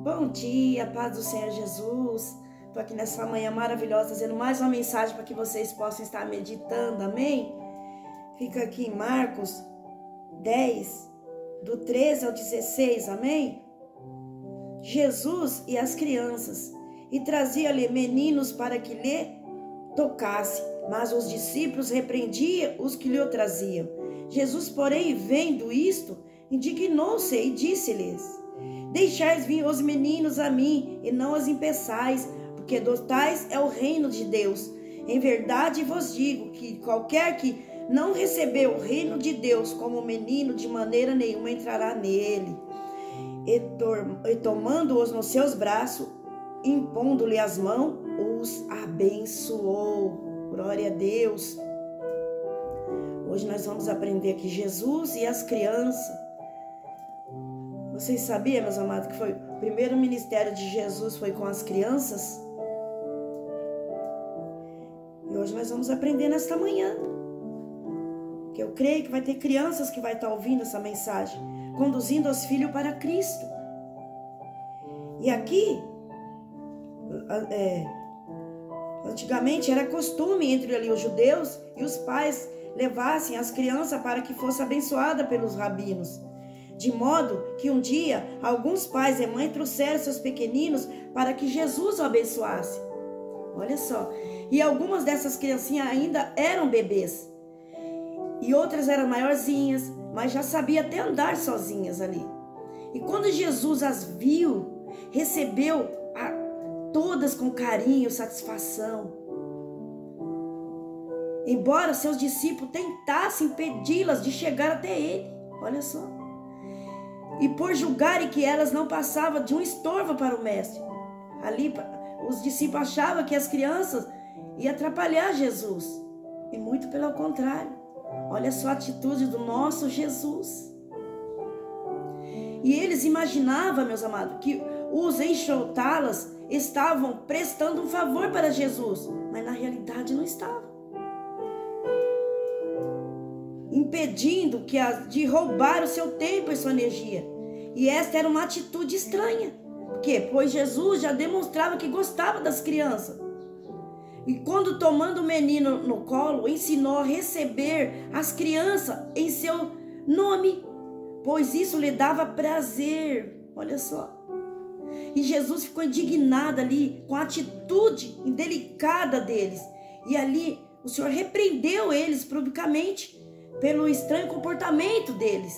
Bom dia, paz do Senhor Jesus. Estou aqui nessa manhã maravilhosa, trazendo mais uma mensagem para que vocês possam estar meditando, amém? Fica aqui em Marcos 10, do 13 ao 16, amém? Jesus e as crianças, e trazia-lhe meninos para que lhe tocasse, mas os discípulos repreendiam os que lhe o traziam. Jesus, porém, vendo isto, indignou-se e disse-lhes: Deixais vir os meninos a mim, e não os impeçais, porque dos tais é o reino de Deus. Em verdade vos digo que qualquer que não recebeu o reino de Deus como menino, de maneira nenhuma entrará nele. E tomando-os nos seus braços, impondo-lhe as mãos, os abençoou. Glória a Deus. Hoje nós vamos aprender aqui Jesus e as crianças. Vocês sabiam, meus amados, que foi o primeiro ministério de Jesus foi com as crianças? E hoje nós vamos aprender nesta manhã. Que eu creio que vai ter crianças que vai estar ouvindo essa mensagem, conduzindo os filhos para Cristo. E aqui, antigamente era costume entre ali os judeus e os pais levassem as crianças para que fosse abençoada pelos rabinos. De modo que um dia, alguns pais e mães trouxeram seus pequeninos para que Jesus o abençoasse. Olha só. E algumas dessas criancinhas ainda eram bebês. E outras eram maiorzinhas, mas já sabia até andar sozinhas ali. E quando Jesus as viu, recebeu todas com carinho e satisfação. Embora seus discípulos tentassem impedi-las de chegar até ele. Olha só. E por julgarem que elas não passavam de um estorvo para o mestre. Ali os discípulos achavam que as crianças iam atrapalhar Jesus. E muito pelo contrário. Olha só a atitude do nosso Jesus. E eles imaginavam, meus amados, que os enxotá-las estavam prestando um favor para Jesus. Mas na realidade não estavam. Impedindo de roubar o seu tempo e sua energia. E esta era uma atitude estranha. Por quê? Pois Jesus já demonstrava que gostava das crianças. E quando tomando o menino no colo, ensinou a receber as crianças em seu nome, pois isso lhe dava prazer. Olha só. E Jesus ficou indignado ali com a atitude indelicada deles. E ali o Senhor repreendeu eles publicamente pelo estranho comportamento deles,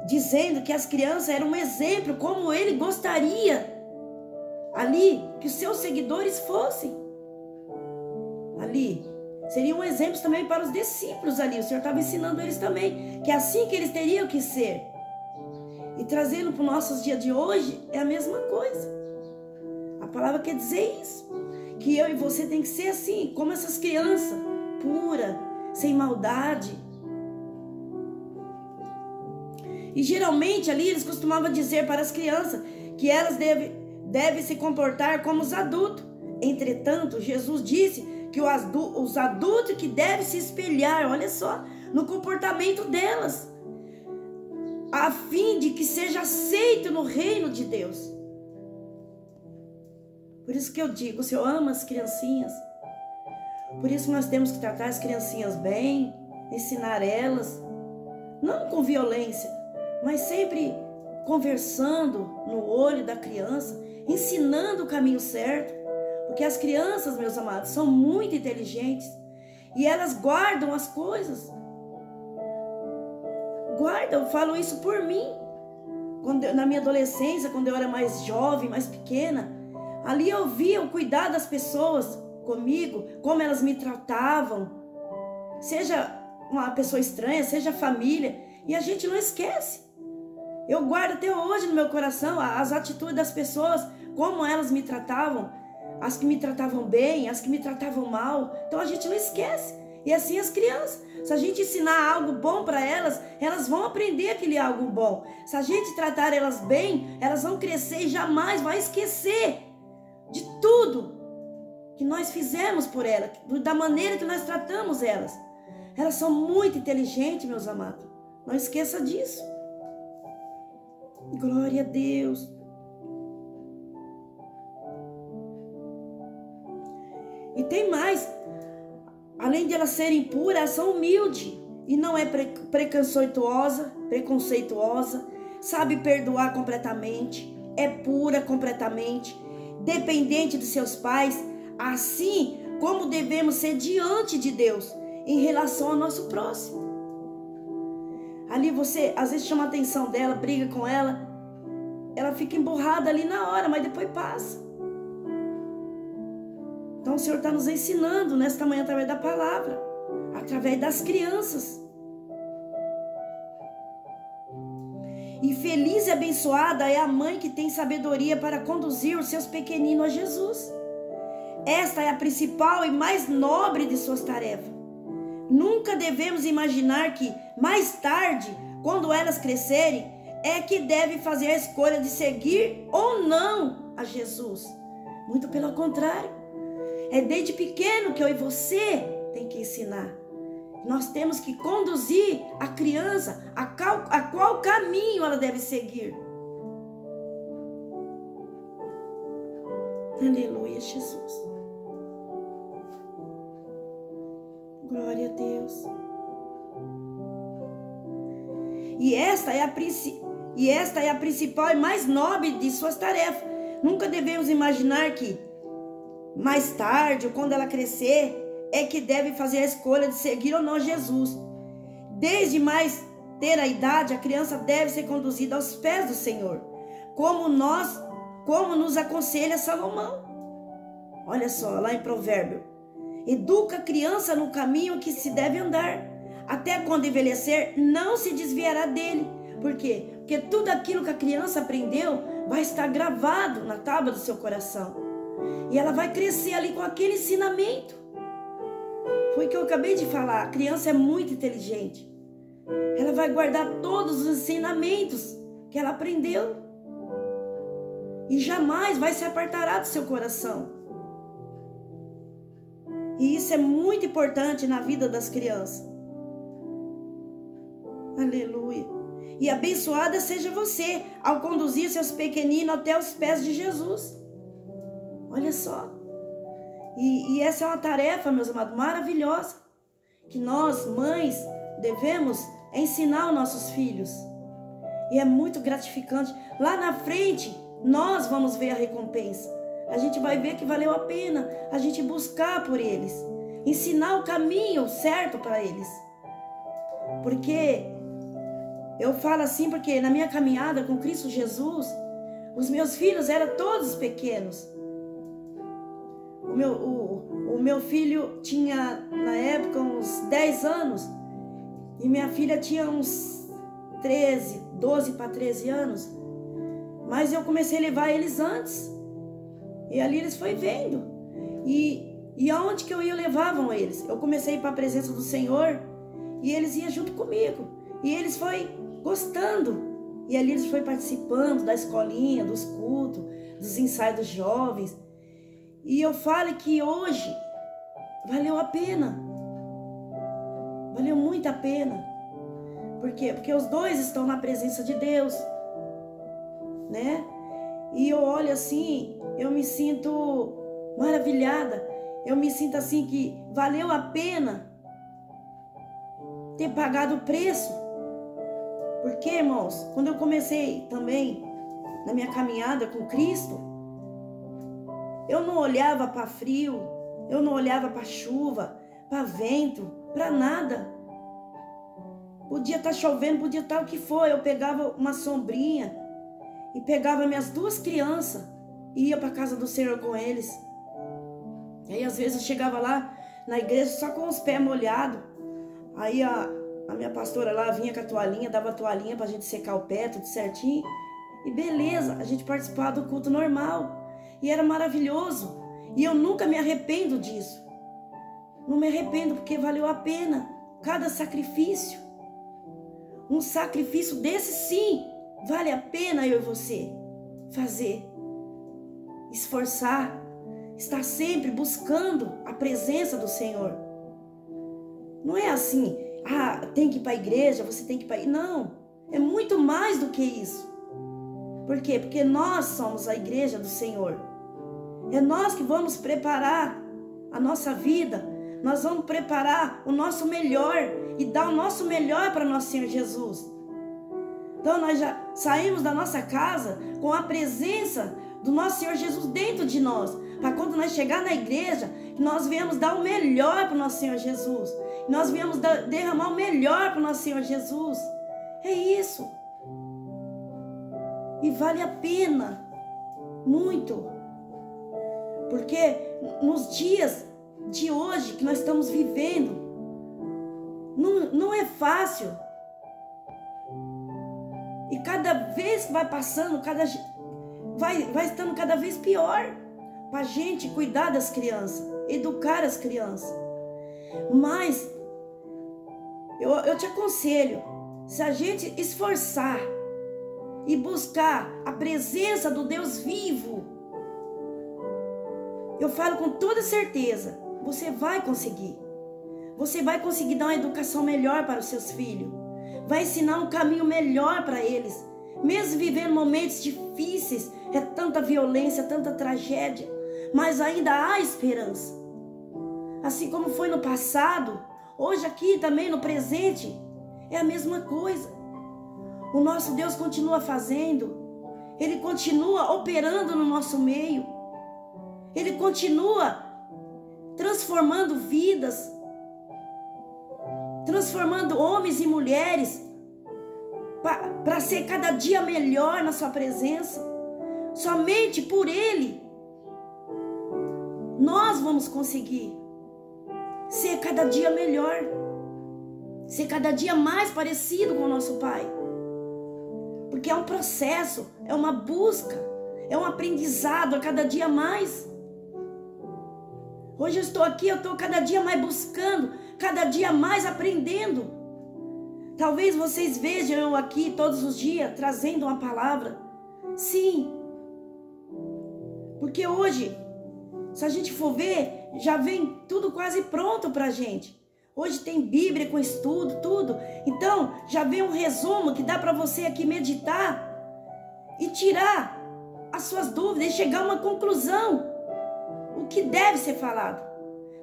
dizendo que as crianças eram um exemplo como ele gostaria ali que os seus seguidores fossem. Ali seriam exemplos também para os discípulos ali. O Senhor estava ensinando eles também que é assim que eles teriam que ser. E trazendo para os nossos dias de hoje é a mesma coisa. A palavra quer dizer isso, que eu e você tem que ser assim, como essas crianças, pura, sem maldade. E geralmente ali eles costumavam dizer para as crianças que elas devem se comportar como os adultos. Entretanto, Jesus disse que os adultos que devem se espelhar, olha só, no comportamento delas, a fim de que seja aceito no reino de Deus. Por isso que eu digo, o Senhor ama as criancinhas. Por isso nós temos que tratar as criancinhas bem, ensinar elas, não com violência, mas sempre conversando no olho da criança, ensinando o caminho certo. Porque as crianças, meus amados, são muito inteligentes e elas guardam as coisas. Guardam, eu falo isso por mim. Na minha adolescência, quando eu era mais jovem, mais pequena, ali eu via o cuidado das pessoas comigo, como elas me tratavam, seja uma pessoa estranha, seja família, e a gente não esquece. Eu guardo até hoje no meu coração as atitudes das pessoas, como elas me tratavam, as que me tratavam bem, as que me tratavam mal. Então a gente não esquece. E assim as crianças, se a gente ensinar algo bom para elas, elas vão aprender aquele algo bom. Se a gente tratar elas bem, elas vão crescer e jamais vão esquecer de tudo que nós fizemos por elas, da maneira que nós tratamos elas. Elas são muito inteligentes, meus amados. Não esqueça disso. Glória a Deus. E tem mais. Além de elas serem puras, elas são humildes. E não é preconceituosa, sabe perdoar completamente, é pura completamente, dependente dos seus pais, assim como devemos ser diante de Deus, em relação ao nosso próximo. Ali você, às vezes, chama a atenção dela, briga com ela, ela fica emburrada ali na hora, mas depois passa. Então o Senhor está nos ensinando nesta manhã através da palavra, através das crianças. E feliz e abençoada é a mãe que tem sabedoria para conduzir os seus pequeninos a Jesus. Esta é a principal e mais nobre de suas tarefas. Nunca devemos imaginar que, mais tarde, quando elas crescerem, é que devem fazer a escolha de seguir ou não a Jesus. Muito pelo contrário. É desde pequeno que eu e você tem que ensinar. Nós temos que conduzir a criança a qual caminho ela deve seguir. Aleluia, Jesus. Glória a Deus. E esta é a principal e mais nobre de suas tarefas. Nunca devemos imaginar que mais tarde, ou quando ela crescer, é que deve fazer a escolha de seguir ou não Jesus. Desde mais ter a idade, a criança deve ser conduzida aos pés do Senhor, como nos aconselha Salomão. Olha só, lá em Provérbio. Educa a criança no caminho que se deve andar. Até quando envelhecer, não se desviará dele. Por quê? Porque tudo aquilo que a criança aprendeu vai estar gravado na tábua do seu coração. E ela vai crescer ali com aquele ensinamento. Foi o que eu acabei de falar. A criança é muito inteligente. Ela vai guardar todos os ensinamentos que ela aprendeu. E jamais vai se apartará do seu coração. E isso é muito importante na vida das crianças. Aleluia. E abençoada seja você ao conduzir seus pequeninos até os pés de Jesus. Olha só. E essa é uma tarefa, meus amados, maravilhosa. Que nós, mães, devemos ensinar aos nossos filhos. E é muito gratificante. Lá na frente, nós vamos ver a recompensa. A gente vai ver que valeu a pena a gente buscar por eles. Ensinar o caminho certo para eles. Porque eu falo assim, porque na minha caminhada com Cristo Jesus, os meus filhos eram todos pequenos. O meu filho tinha, na época, uns 10 anos. E minha filha tinha uns 12 para 13 anos. Mas eu comecei a levar eles antes. E ali eles foram vendo. E aonde que eu ia, levavam eles. Eu comecei a ir para a presença do Senhor. E eles iam junto comigo. E eles foram gostando. E ali eles foram participando da escolinha, dos cultos, dos ensaios dos jovens. E eu falo que hoje valeu a pena. Valeu muito a pena. Por quê? Porque os dois estão na presença de Deus. Né? E eu olho assim, eu me sinto maravilhada. Eu me sinto assim que valeu a pena ter pagado o preço. Porque, irmãos, quando eu comecei também na minha caminhada com Cristo, eu não olhava para frio, eu não olhava para chuva, para vento, para nada. Podia estar chovendo, podia estar o que for. Eu pegava uma sombrinha e pegava minhas duas crianças e ia para a casa do Senhor com eles. E aí às vezes eu chegava lá na igreja só com os pés molhados. Aí a minha pastora lá vinha com a toalhinha, dava a toalhinha para a gente secar o pé, tudo certinho. E beleza, a gente participava do culto normal. E era maravilhoso. E eu nunca me arrependo disso. Não me arrependo porque valeu a pena cada sacrifício. Um sacrifício desse sim, vale a pena eu e você fazer. Esforçar. Estar sempre buscando a presença do Senhor. Não é assim, tem que ir para a igreja, você tem que ir para... Não, é muito mais do que isso. Por quê? Porque nós somos a igreja do Senhor. É nós que vamos preparar a nossa vida. Nós vamos preparar o nosso melhor e dar o nosso melhor para nosso Senhor Jesus. Então nós já saímos da nossa casa com a presença do nosso Senhor Jesus dentro de nós. Para quando nós chegar na igreja, nós viemos dar o melhor para o nosso Senhor Jesus. Nós viemos derramar o melhor para o nosso Senhor Jesus. É isso. E vale a pena. Muito. Porque nos dias de hoje que nós estamos vivendo, não é fácil. E cada vez que vai passando, vai estando cada vez pior para a gente cuidar das crianças, educar as crianças. Mas eu te aconselho, se a gente esforçar e buscar a presença do Deus vivo, eu falo com toda certeza, você vai conseguir. Você vai conseguir dar uma educação melhor para os seus filhos. Vai ensinar um caminho melhor para eles. Mesmo vivendo momentos difíceis, é tanta violência, tanta tragédia, mas ainda há esperança. Assim como foi no passado, hoje aqui também no presente, é a mesma coisa. O nosso Deus continua fazendo. Ele continua operando no nosso meio. Ele continua transformando vidas, transformando homens e mulheres para ser cada dia melhor na sua presença. Somente por Ele nós vamos conseguir ser cada dia melhor, ser cada dia mais parecido com o nosso Pai. Porque é um processo, é uma busca, é um aprendizado a cada dia mais. Hoje eu estou aqui, eu estou cada dia mais buscando, cada dia mais aprendendo. Talvez vocês vejam eu aqui todos os dias trazendo uma palavra. Sim. Porque hoje, se a gente for ver, já vem tudo quase pronto para a gente. Hoje tem Bíblia com estudo, tudo. Então, já vem um resumo que dá para você aqui meditar e tirar as suas dúvidas e chegar a uma conclusão. O que deve ser falado.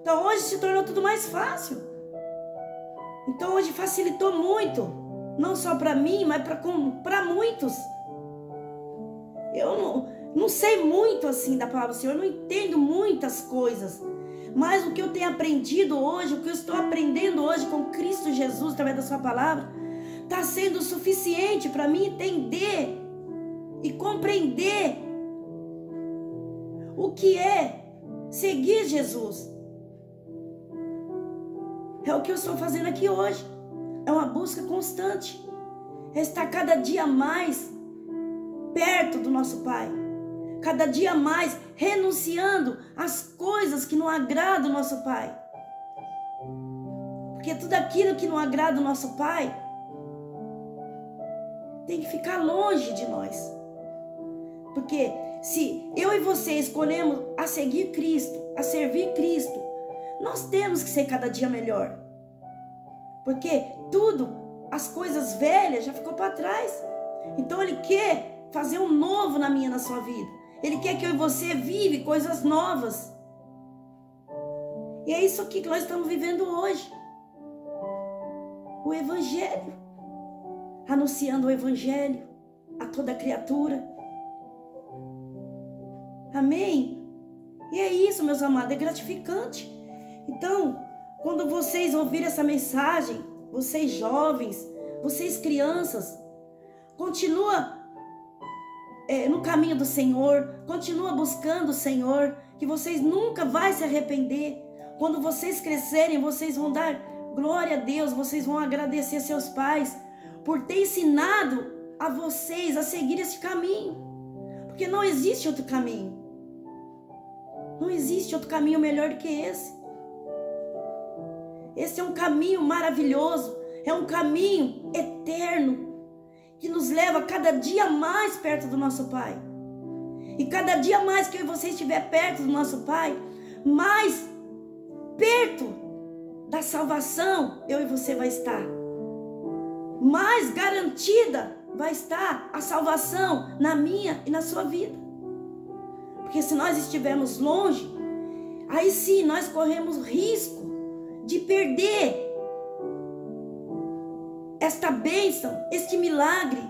Então, hoje se tornou tudo mais fácil. Então, hoje facilitou muito. Não só para mim, mas para muitos. Eu não sei muito assim da palavra do Senhor. Eu não entendo muitas coisas. Mas o que eu tenho aprendido hoje, o que eu estou aprendendo hoje com Cristo Jesus, através da sua palavra, está sendo suficiente para mim entender e compreender o que é seguir Jesus. É o que eu estou fazendo aqui hoje. É uma busca constante. É estar cada dia mais perto do nosso Pai. Cada dia mais renunciando às coisas que não agradam o nosso Pai. Porque tudo aquilo que não agrada o nosso Pai tem que ficar longe de nós. Porque se eu e você escolhemos a seguir Cristo, a servir Cristo, nós temos que ser cada dia melhor. Porque tudo, as coisas velhas já ficou para trás. Então Ele quer fazer um novo na minha e na sua vida. Ele quer que eu e você vive coisas novas. E é isso aqui que nós estamos vivendo hoje. O Evangelho. Anunciando o Evangelho a toda criatura. Amém? E é isso, meus amados, é gratificante. Então, quando vocês ouvirem essa mensagem, vocês jovens, vocês crianças, continua no caminho do Senhor, continua buscando o Senhor, que vocês nunca vão se arrepender. Quando vocês crescerem, vocês vão dar glória a Deus, vocês vão agradecer seus pais por ter ensinado a vocês a seguir esse caminho. Porque não existe outro caminho. Não existe outro caminho melhor do que esse. Esse é um caminho maravilhoso, é um caminho eterno, que nos leva cada dia mais perto do nosso Pai. E cada dia mais que eu e você estiver perto do nosso Pai, mais perto da salvação eu e você vai estar. Mais garantida vai estar a salvação na minha e na sua vida. Porque se nós estivermos longe, aí sim nós corremos risco de perder esta bênção, este milagre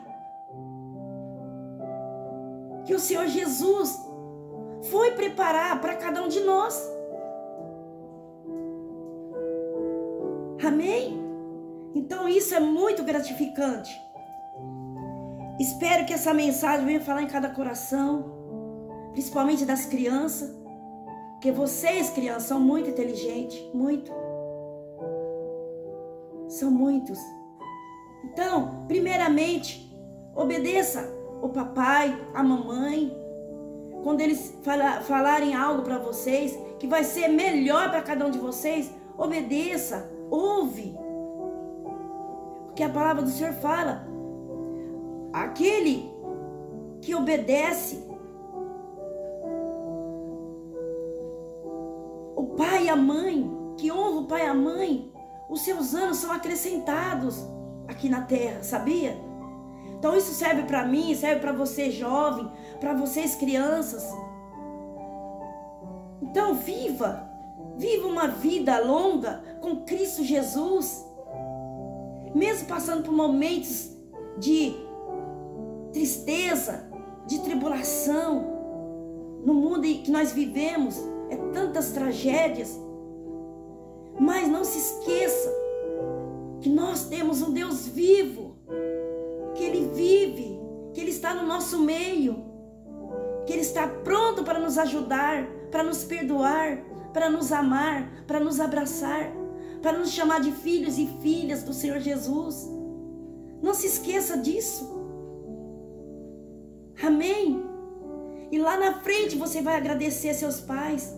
que o Senhor Jesus foi preparar para cada um de nós. Amém? Então isso é muito gratificante. Espero que essa mensagem venha falar em cada coração, principalmente das crianças, porque vocês, crianças, são muito inteligentes, muito. São muitos. Então, primeiramente, obedeça o papai, a mamãe, quando eles falarem algo para vocês, que vai ser melhor para cada um de vocês, obedeça, ouve. Porque a palavra do Senhor fala, aquele que obedece o pai e a mãe, que honra o pai e a mãe, os seus anos são acrescentados aqui na terra, sabia? Então isso serve para mim, serve para você jovem, para vocês crianças. Então viva uma vida longa com Cristo Jesus. Mesmo passando por momentos de tristeza, de tribulação, no mundo em que nós vivemos, é tantas tragédias. Mas não se esqueça que nós temos um Deus vivo, que Ele vive, que Ele está no nosso meio, que Ele está pronto para nos ajudar, para nos perdoar, para nos amar, para nos abraçar, para nos chamar de filhos e filhas do Senhor Jesus. Não se esqueça disso. Amém? E lá na frente você vai agradecer a seus pais,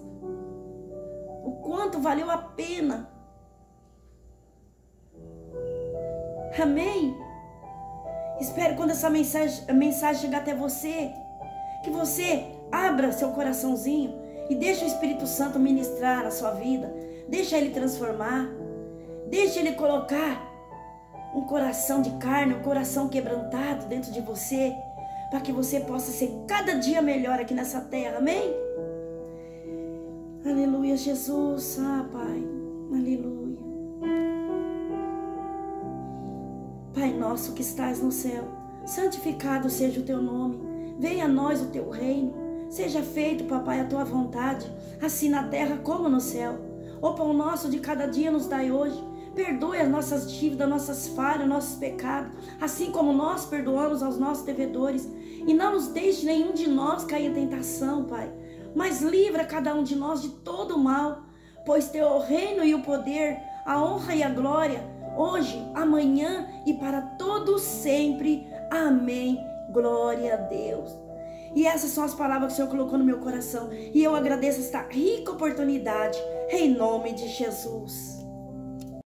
o quanto valeu a pena. Amém? Espero quando essa mensagem chegar até você, que você abra seu coraçãozinho e deixe o Espírito Santo ministrar a sua vida. Deixa Ele transformar. Deixa Ele colocar um coração de carne, um coração quebrantado dentro de você, para que você possa ser cada dia melhor aqui nessa terra. Amém? Aleluia, Jesus. Ah, Pai. Aleluia. Pai nosso que estás no céu, santificado seja o teu nome. Venha a nós o teu reino. Seja feito, papai, a tua vontade, assim na terra como no céu. O pão nosso de cada dia nos dai hoje. Perdoe as nossas dívidas, nossas falhas, nossos pecados, assim como nós perdoamos aos nossos devedores. E não nos deixe nenhum de nós cair em tentação, Pai, mas livra cada um de nós de todo o mal, pois teu é o reino e o poder, a honra e a glória, hoje, amanhã e para todos sempre. Amém. Glória a Deus. E essas são as palavras que o Senhor colocou no meu coração. E eu agradeço esta rica oportunidade, em nome de Jesus.